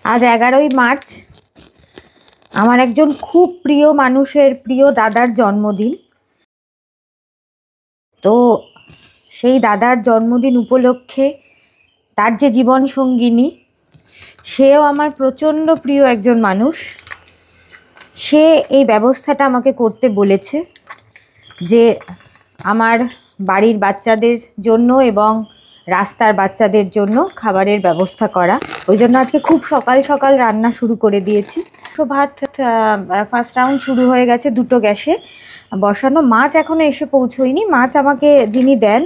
आज 11ই মার্চ আমার একজন খুব প্রিয় মানুষের প্রিয় দাদার জন্মদিন। তো সেই দাদার জন্মদিন উপলক্ষে তার যে জীবন সঙ্গিনী, সেও আমার প্রচণ্ড প্রিয় একজন মানুষ। সে এই ব্যবস্থাটা আমাকে করতে বলেছে যে আমার বাড়ির বাচ্চাদের জন্য এবং রাস্তার বাচ্চাদের জন্য খাবারের ব্যবস্থা করা। ওই জন্য আজকে খুব সকাল সকাল রান্না শুরু করে দিয়েছি। ভাত ফার্স্ট রাউন্ড শুরু হয়ে গেছে, 2টো গ্যাসে বসানো। মাছ এখনও এসে পৌঁছয়নি। মাছ আমাকে যিনি দেন,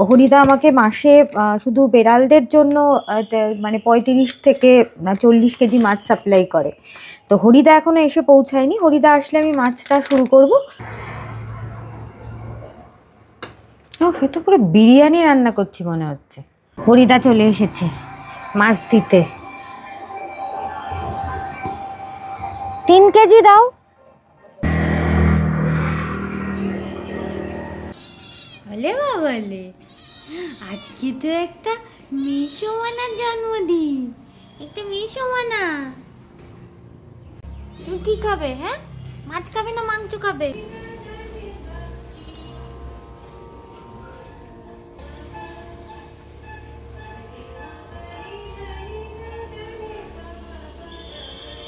হরিদা আমাকে মাসে শুধু বেড়ালদের জন্য মানে 35 থেকে 40 কেজি মাছ সাপ্লাই করে। তো হরিদা এখনও এসে পৌঁছায়নি। হরিদা আসলে আমি মাছটা শুরু করব। সে তো পুরো বিরিয়ানি রান্না করছি মনে হচ্ছে। হরিদা চলে এসেছে মাছ দিতে। 3 কেজি দাও। বলে বাবালে, আজকে তো একটা মিশোমানার জন্মদিন। একটা মিশোমানা, তুমি কি খাবে? হ্যাঁ, মাছ খাবে না মাংস খাবে?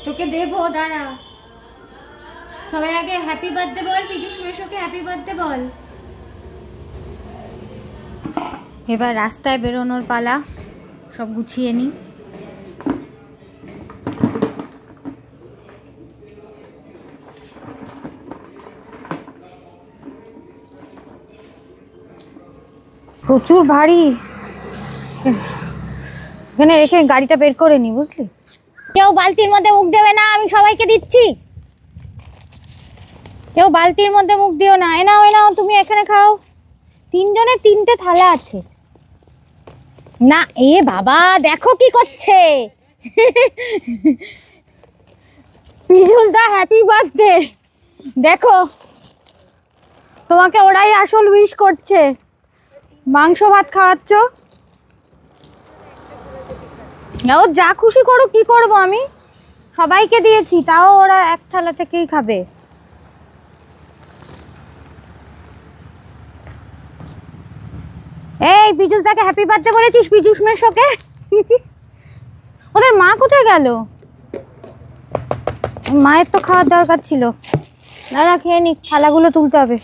তোকে দেবো, দাঁড়া। সবাই আগে হ্যাপি বার্থডে বল। পিজুস মেশোকে হ্যাপি বার্থডে বল। এবার রাস্তায় বেরোনোর পালা। সব গুছিয়ে নিই। প্রচুর ভারী, এখানে রেখে গাড়িটা বের করে নি, বুঝলি? কেউ বালতির মধ্যে মুখ দেবে না, আমি সবাইকে দিচ্ছি। কেউ বালতির মধ্যে মুখ দিও না। এনাও এনাও, তুমি এখানে খাও। 3 জনের 3টে থালা আছে না। এ বাবা, দেখো কি করছে। পিজুস দা হ্যাপি বার্থডে। দেখো, তোমাকে ওরাই আসল উইশ করছে। মাংস ভাত খাওয়াচ্ছ। ও যা খুশি করো, কি করব আমি? সবাইকে দিয়েছি, তাও ওরা এক থালা থেকেই খাবে। এই পিজুস দাকে হ্যাপি বার্থডে বলেছিস? পিজুস মেশোকে। ওদের মা কোথায় গেল? মায়ের তো খাওয়ার দরকার ছিল। দাঁড়া, খেয়ে নি, থালাগুলো তুলতে হবে।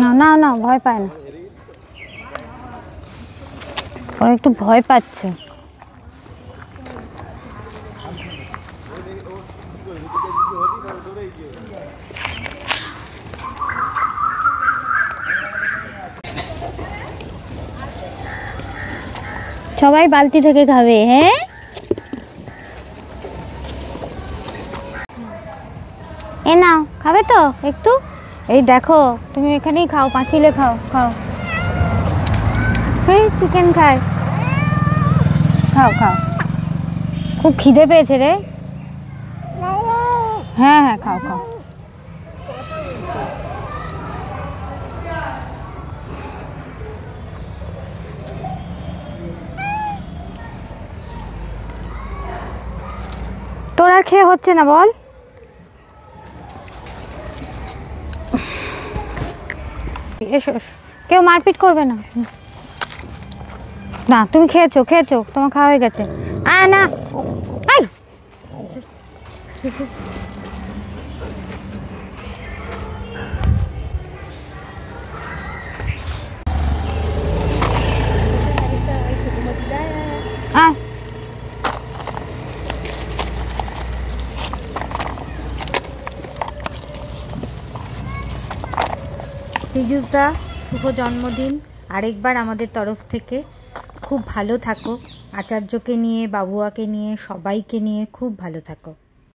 না না না, ভয় পায় না। ওরা একটু ভয় পাচ্ছে। সবাই বালতি থেকে খাবে। হ্যাঁ, এ নাও, খাবে তো একটু? এই দেখো, তুমি এখানেই খাও, পাঁচিলে খাও। খাও, এই চিকেন খায়। খাও খাও, খুব খিদে পেয়েছে রে। হ্যাঁ হ্যাঁ, খাও খাও। তোর আর খেয়ে হচ্ছে না বল? এসো, কেউ মারপিট করবে না। না, তুমি খেয়েছো, তোমার খাওয়া হয়ে গেছে। না, পিজুস দা শুভ জন্মদিন আরেকবার আমাদের তরফ থেকে। খুব ভালো থাকো আচার্যকে নিয়ে, বাবুয়াকে নিয়ে, সবাইকে নিয়ে খুব ভালো থাকো।